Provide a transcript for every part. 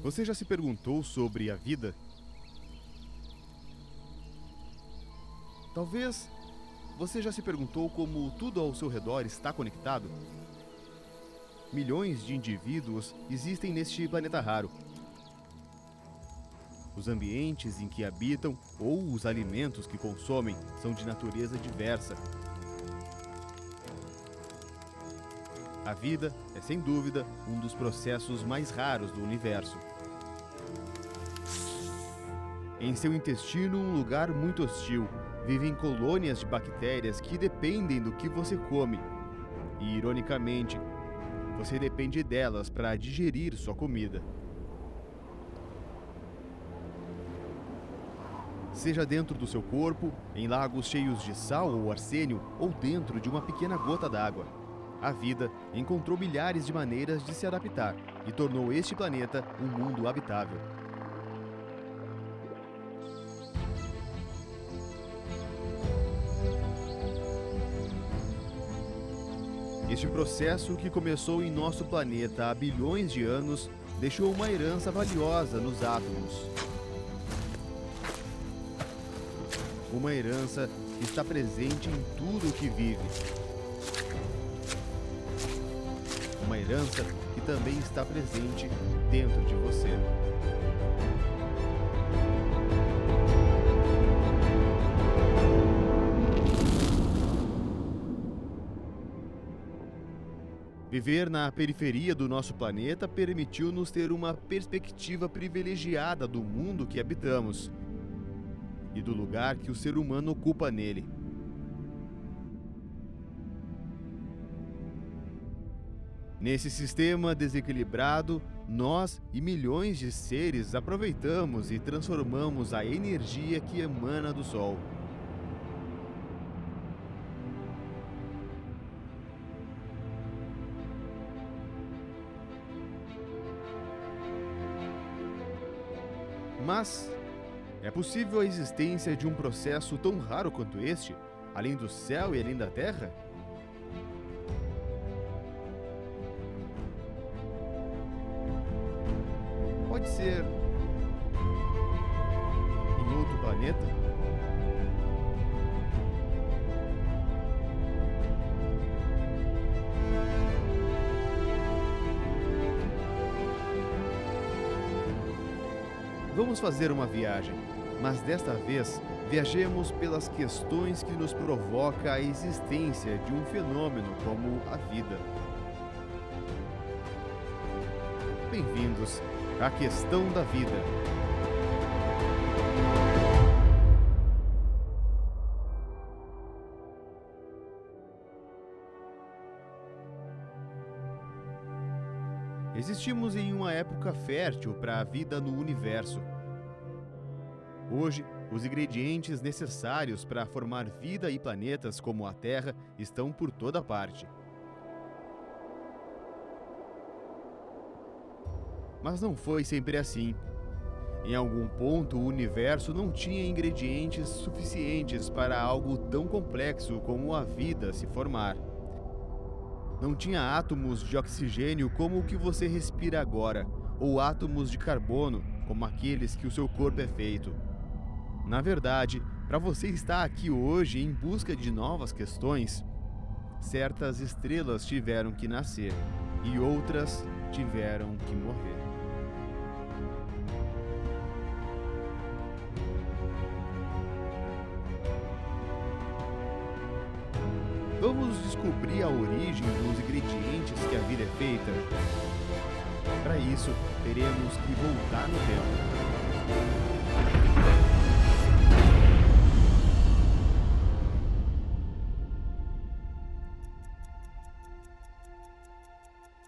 Você já se perguntou sobre a vida? Talvez você já se perguntou como tudo ao seu redor está conectado? Milhões de indivíduos existem neste planeta raro. Os ambientes em que habitam ou os alimentos que consomem são de natureza diversa. A vida é, sem dúvida, um dos processos mais raros do universo. Em seu intestino, um lugar muito hostil, vivem colônias de bactérias que dependem do que você come. E, ironicamente, você depende delas para digerir sua comida. Seja dentro do seu corpo, em lagos cheios de sal ou arsênio, ou dentro de uma pequena gota d'água, a vida encontrou milhares de maneiras de se adaptar e tornou este planeta um mundo habitável. Este processo, que começou em nosso planeta há bilhões de anos, deixou uma herança valiosa nos átomos. Uma herança que está presente em tudo o que vive. Uma herança que também está presente dentro de você. Viver na periferia do nosso planeta permitiu-nos ter uma perspectiva privilegiada do mundo que habitamos e do lugar que o ser humano ocupa nele. Nesse sistema desequilibrado, nós e milhões de seres aproveitamos e transformamos a energia que emana do Sol. Mas é possível a existência de um processo tão raro quanto este, além do céu e além da terra? Pode ser em outro planeta? Vamos fazer uma viagem, mas desta vez viajemos pelas questões que nos provoca a existência de um fenômeno como a vida. Bem-vindos à Questão da Vida. Existimos em uma época fértil para a vida no universo. Hoje, os ingredientes necessários para formar vida e planetas como a Terra estão por toda parte. Mas não foi sempre assim. Em algum ponto, o universo não tinha ingredientes suficientes para algo tão complexo como a vida se formar. Não tinha átomos de oxigênio como o que você respira agora, ou átomos de carbono como aqueles que o seu corpo é feito. Na verdade, para você estar aqui hoje em busca de novas questões, certas estrelas tiveram que nascer e outras tiveram que morrer. Vamos descobrir a origem dos ingredientes que a vida é feita? Para isso, teremos que voltar no tempo.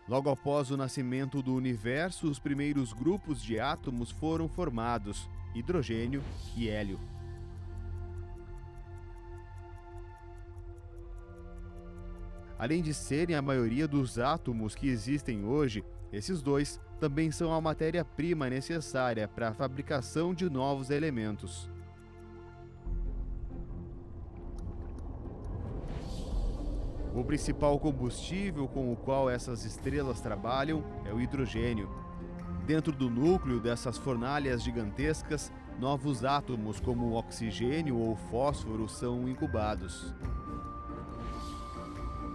Logo após o nascimento do universo, os primeiros grupos de átomos foram formados: hidrogênio e hélio. Além de serem a maioria dos átomos que existem hoje, esses dois também são a matéria-prima necessária para a fabricação de novos elementos. O principal combustível com o qual essas estrelas trabalham é o hidrogênio. Dentro do núcleo dessas fornalhas gigantescas, novos átomos como o oxigênio ou fósforo são incubados.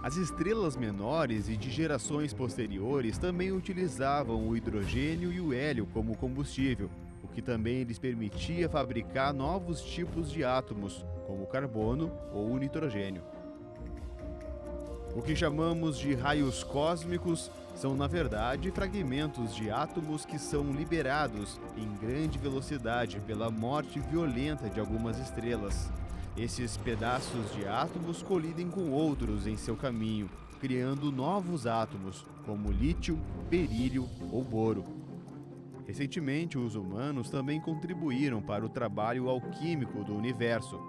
As estrelas menores e de gerações posteriores também utilizavam o hidrogênio e o hélio como combustível, o que também lhes permitia fabricar novos tipos de átomos, como o carbono ou o nitrogênio. O que chamamos de raios cósmicos são, na verdade, fragmentos de átomos que são liberados em grande velocidade pela morte violenta de algumas estrelas. Esses pedaços de átomos colidem com outros em seu caminho, criando novos átomos, como lítio, berílio ou boro. Recentemente, os humanos também contribuíram para o trabalho alquímico do universo.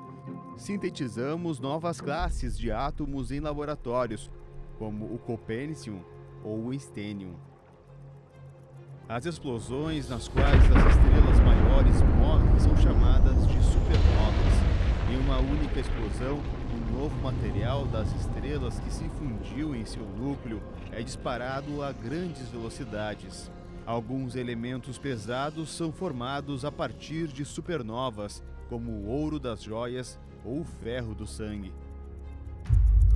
Sintetizamos novas classes de átomos em laboratórios, como o copernicium ou o estênio. As explosões nas quais as estrelas maiores morrem são chamadas de supernovas. Em uma única explosão, o novo material das estrelas que se fundiu em seu núcleo é disparado a grandes velocidades. Alguns elementos pesados são formados a partir de supernovas, como o ouro das joias ou o ferro do sangue.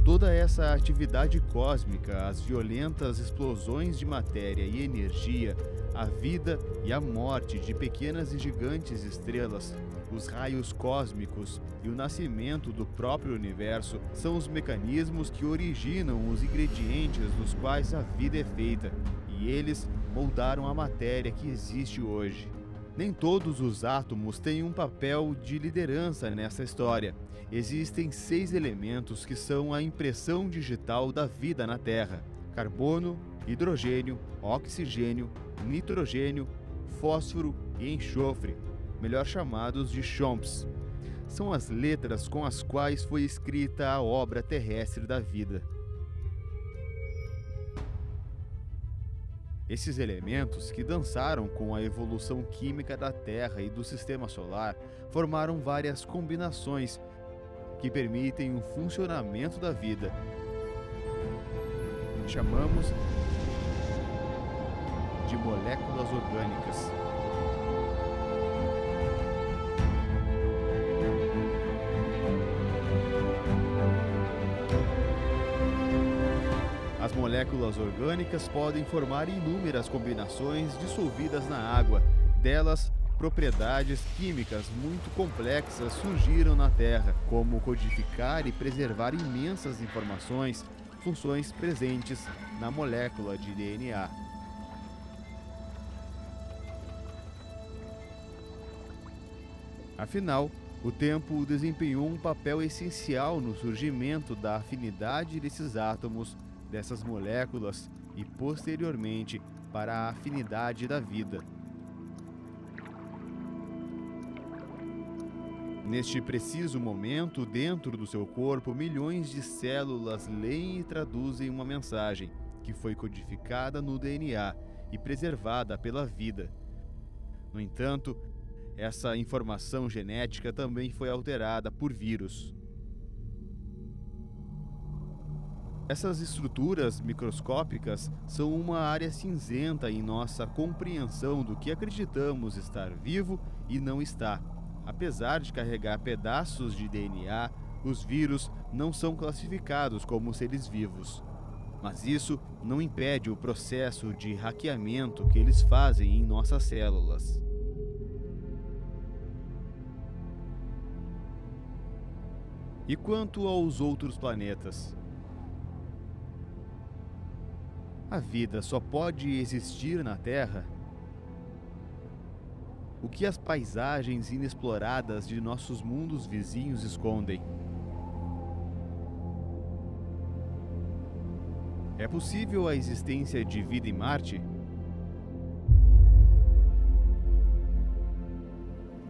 Toda essa atividade cósmica, as violentas explosões de matéria e energia, a vida e a morte de pequenas e gigantes estrelas, os raios cósmicos e o nascimento do próprio universo são os mecanismos que originam os ingredientes dos quais a vida é feita, e eles moldaram a matéria que existe hoje. Nem todos os átomos têm um papel de liderança nessa história. Existem 6 elementos que são a impressão digital da vida na Terra: carbono, hidrogênio, oxigênio, nitrogênio, fósforo e enxofre, melhor chamados de chomps. São as letras com as quais foi escrita a obra terrestre da vida. Esses elementos, que dançaram com a evolução química da Terra e do Sistema Solar, formaram várias combinações que permitem o funcionamento da vida. Chamamos de moléculas orgânicas. As moléculas orgânicas podem formar inúmeras combinações dissolvidas na água. Delas, propriedades químicas muito complexas surgiram na Terra, como codificar e preservar imensas informações, funções presentes na molécula de DNA. Afinal, o tempo desempenhou um papel essencial no surgimento da afinidade desses átomos, dessas moléculas e, posteriormente, para a afinidade da vida. Neste preciso momento, dentro do seu corpo, milhões de células leem e traduzem uma mensagem que foi codificada no DNA e preservada pela vida. No entanto, essa informação genética também foi alterada por vírus. Essas estruturas microscópicas são uma área cinzenta em nossa compreensão do que acreditamos estar vivo e não está. Apesar de carregar pedaços de DNA, os vírus não são classificados como seres vivos. Mas isso não impede o processo de hackeamento que eles fazem em nossas células. E quanto aos outros planetas? A vida só pode existir na Terra? O que as paisagens inexploradas de nossos mundos vizinhos escondem? É possível a existência de vida em Marte?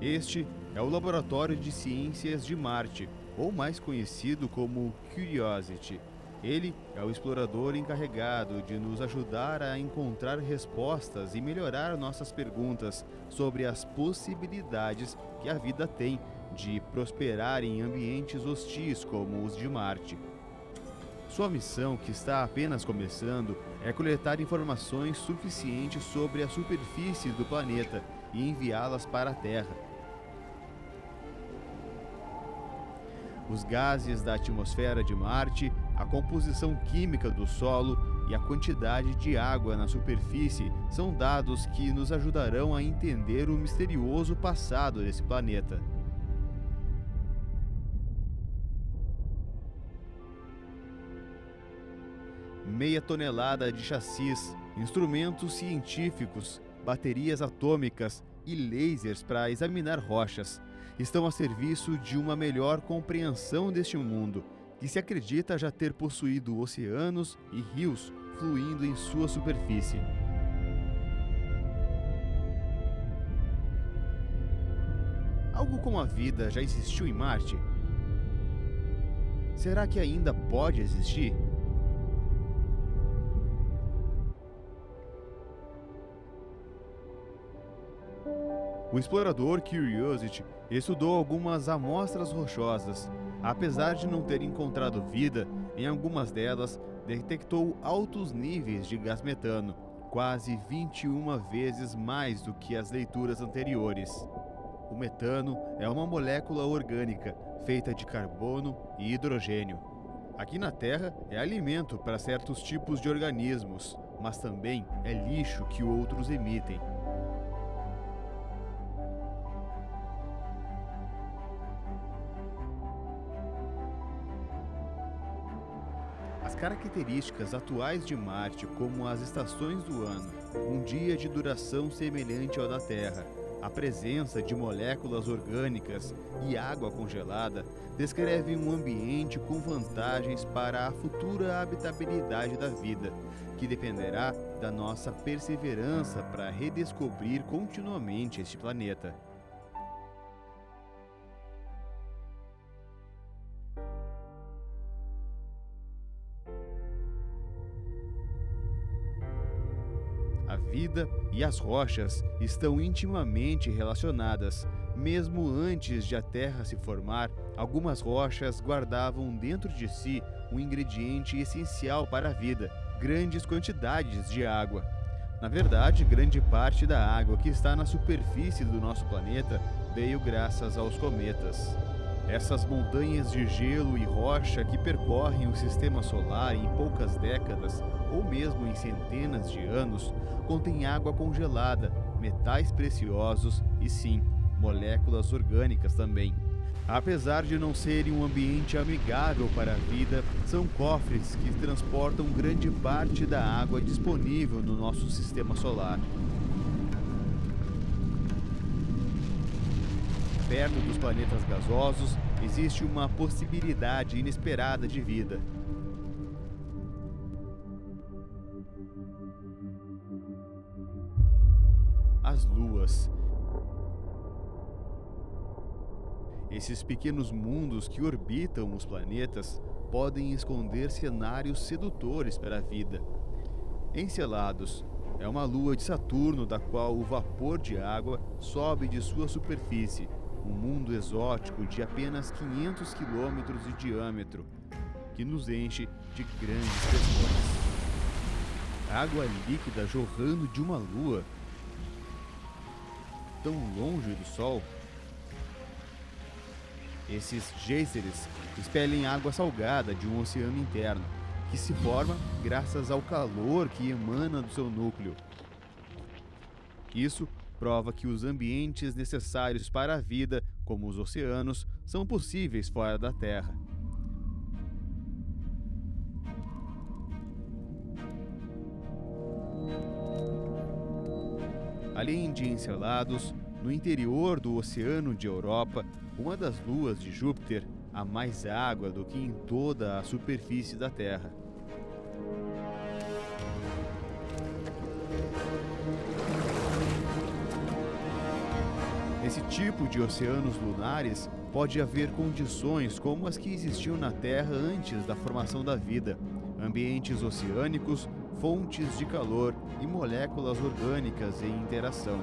Este é o Laboratório de Ciências de Marte, ou mais conhecido como Curiosity. Ele é o explorador encarregado de nos ajudar a encontrar respostas e melhorar nossas perguntas sobre as possibilidades que a vida tem de prosperar em ambientes hostis como os de Marte. Sua missão, que está apenas começando, é coletar informações suficientes sobre a superfície do planeta e enviá-las para a Terra. Os gases da atmosfera de Marte, a composição química do solo e a quantidade de água na superfície são dados que nos ajudarão a entender o misterioso passado desse planeta. Meia tonelada de chassis, instrumentos científicos, baterias atômicas e lasers para examinar rochas estão a serviço de uma melhor compreensão deste mundo, que se acredita já ter possuído oceanos e rios fluindo em sua superfície. Algo como a vida já existiu em Marte? Será que ainda pode existir? O explorador Curiosity estudou algumas amostras rochosas. Apesar de não ter encontrado vida, em algumas delas detectou altos níveis de gás metano, quase 21 vezes mais do que as leituras anteriores. O metano é uma molécula orgânica feita de carbono e hidrogênio. Aqui na Terra é alimento para certos tipos de organismos, mas também é lixo que outros emitem. As características atuais de Marte, como as estações do ano, um dia de duração semelhante ao da Terra, a presença de moléculas orgânicas e água congelada, descrevem um ambiente com vantagens para a futura habitabilidade da vida, que dependerá da nossa perseverança para redescobrir continuamente este planeta. A vida e as rochas estão intimamente relacionadas. Mesmo antes de a Terra se formar, algumas rochas guardavam dentro de si um ingrediente essencial para a vida: grandes quantidades de água. Na verdade, grande parte da água que está na superfície do nosso planeta veio graças aos cometas. Essas montanhas de gelo e rocha que percorrem o sistema solar em poucas décadas, ou mesmo em centenas de anos, contêm água congelada, metais preciosos e, sim, moléculas orgânicas também. Apesar de não serem um ambiente amigável para a vida, são cofres que transportam grande parte da água disponível no nosso sistema solar. Perto dos planetas gasosos, existe uma possibilidade inesperada de vida. As luas. Esses pequenos mundos que orbitam os planetas podem esconder cenários sedutores para a vida. Encelados é uma lua de Saturno da qual o vapor de água sobe de sua superfície, um mundo exótico de apenas 500 quilômetros de diâmetro, que nos enche de grandes questões. Água líquida jorrando de uma lua tão longe do Sol. Esses geysers expelem água salgada de um oceano interno, que se forma graças ao calor que emana do seu núcleo. Isso prova que os ambientes necessários para a vida, como os oceanos, são possíveis fora da Terra. Além de Encelados, no interior do Oceano de Europa, uma das luas de Júpiter, há mais água do que em toda a superfície da Terra. Esse tipo de oceanos lunares pode haver condições como as que existiam na Terra antes da formação da vida, ambientes oceânicos, fontes de calor e moléculas orgânicas em interação.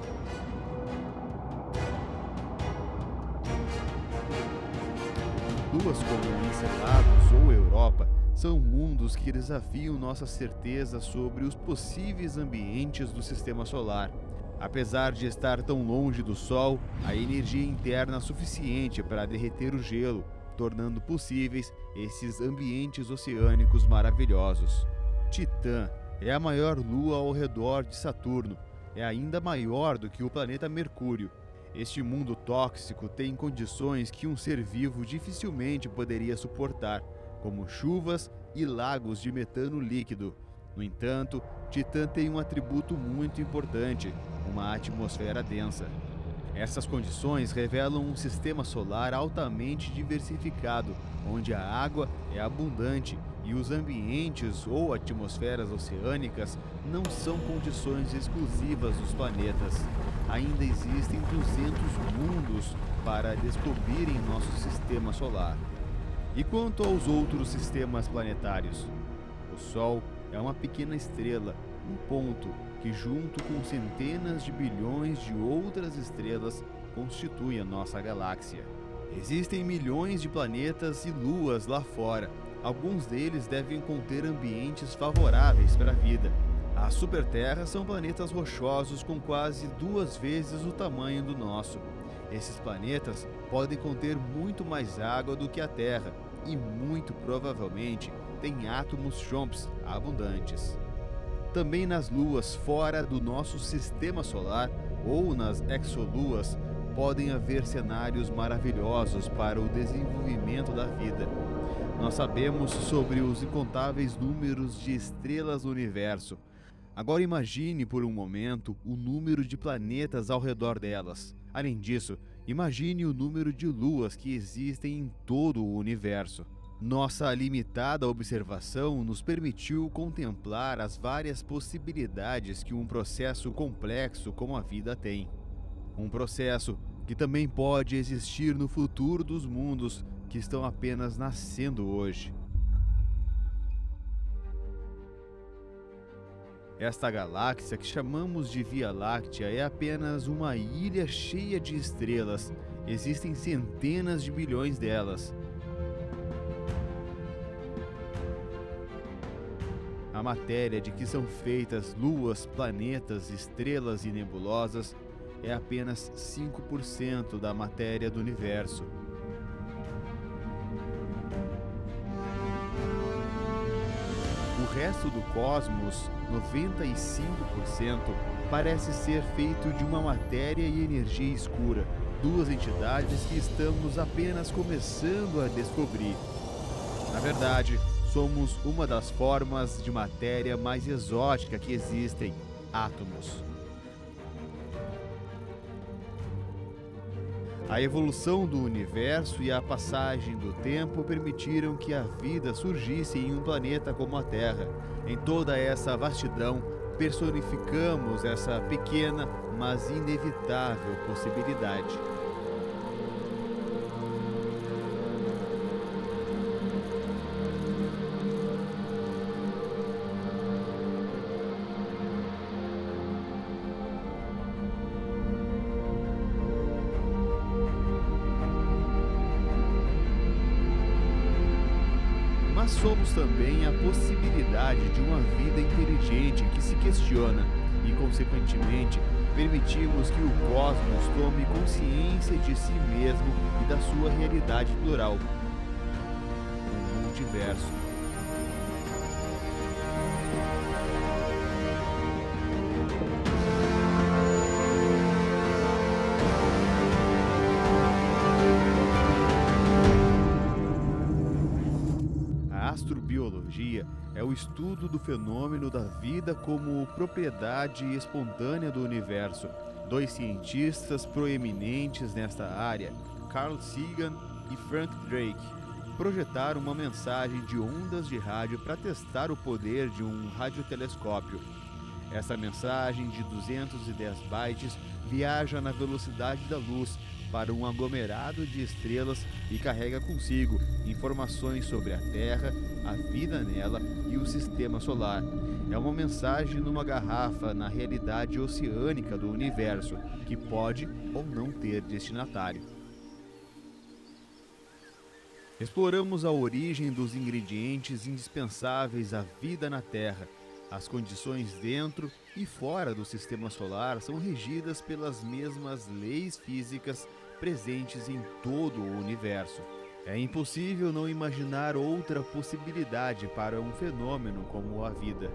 Luas como Encelados ou Europa são mundos que desafiam nossa certeza sobre os possíveis ambientes do Sistema Solar. Apesar de estar tão longe do Sol, há energia interna suficiente para derreter o gelo, tornando possíveis esses ambientes oceânicos maravilhosos. Titã é a maior lua ao redor de Saturno. É ainda maior do que o planeta Mercúrio. Este mundo tóxico tem condições que um ser vivo dificilmente poderia suportar, como chuvas e lagos de metano líquido. No entanto, Titã tem um atributo muito importante: uma atmosfera densa. Essas condições revelam um sistema solar altamente diversificado, onde a água é abundante e os ambientes ou atmosferas oceânicas não são condições exclusivas dos planetas. Ainda existem 200 mundos para descobrir em nosso sistema solar. E quanto aos outros sistemas planetários? O Sol é uma pequena estrela, um ponto que, junto com centenas de bilhões de outras estrelas, constitui a nossa galáxia. Existem milhões de planetas e luas lá fora. Alguns deles devem conter ambientes favoráveis para a vida. As superterras são planetas rochosos com quase 2 vezes o tamanho do nosso. Esses planetas podem conter muito mais água do que a Terra e, muito provavelmente, têm átomos CHOMPs abundantes. Também nas luas fora do nosso sistema solar ou nas exoluas podem haver cenários maravilhosos para o desenvolvimento da vida. Nós sabemos sobre os incontáveis números de estrelas no universo. Agora imagine por um momento o número de planetas ao redor delas. Além disso, imagine o número de luas que existem em todo o universo. Nossa limitada observação nos permitiu contemplar as várias possibilidades que um processo complexo como a vida tem. Um processo que também pode existir no futuro dos mundos que estão apenas nascendo hoje. Esta galáxia que chamamos de Via Láctea é apenas uma ilha cheia de estrelas. Existem centenas de bilhões delas. A matéria de que são feitas luas, planetas, estrelas e nebulosas é apenas 5% da matéria do universo. O resto do cosmos, 95%, parece ser feito de uma matéria e energia escura, 2 entidades que estamos apenas começando a descobrir. Na verdade, somos uma das formas de matéria mais exótica que existem, átomos. A evolução do universo e a passagem do tempo permitiram que a vida surgisse em um planeta como a Terra. Em toda essa vastidão, personificamos essa pequena, mas inevitável possibilidade. Mas somos também a possibilidade de uma vida inteligente que se questiona e, consequentemente, permitimos que o cosmos tome consciência de si mesmo e da sua realidade plural, o multiverso. A astrobiologia é o estudo do fenômeno da vida como propriedade espontânea do universo. 2 cientistas proeminentes nesta área, Carl Sagan e Frank Drake, projetaram uma mensagem de ondas de rádio para testar o poder de um radiotelescópio. Essa mensagem de 210 bytes viaja na velocidade da luz, para um aglomerado de estrelas e carrega consigo informações sobre a Terra, a vida nela e o sistema solar. É uma mensagem numa garrafa na realidade oceânica do universo, que pode ou não ter destinatário. Exploramos a origem dos ingredientes indispensáveis à vida na Terra. As condições dentro e fora do sistema solar são regidas pelas mesmas leis físicas presentes em todo o universo. É impossível não imaginar outra possibilidade para um fenômeno como a vida.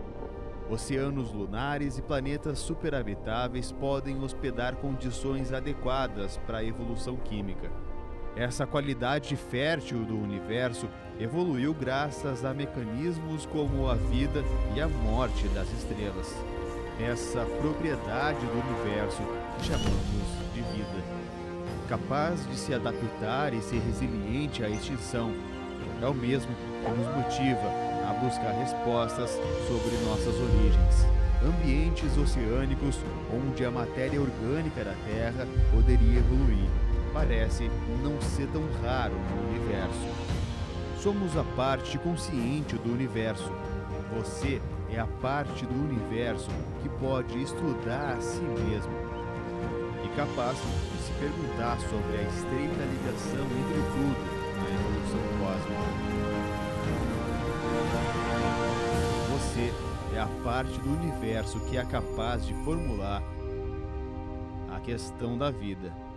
Oceanos lunares e planetas superhabitáveis podem hospedar condições adequadas para a evolução química. Essa qualidade fértil do universo evoluiu graças a mecanismos como a vida e a morte das estrelas. Essa propriedade do universo que chamamos de vida, capaz de se adaptar e ser resiliente à extinção, é o mesmo que nos motiva a buscar respostas sobre nossas origens. Ambientes oceânicos onde a matéria orgânica da Terra poderia evoluir parece não ser tão raro no universo. Somos a parte consciente do universo. Você é a parte do universo que pode estudar a si mesmo e capaz de se perguntar sobre a estreita ligação entre tudo na evolução cósmica. Você é a parte do universo que é capaz de formular a questão da vida.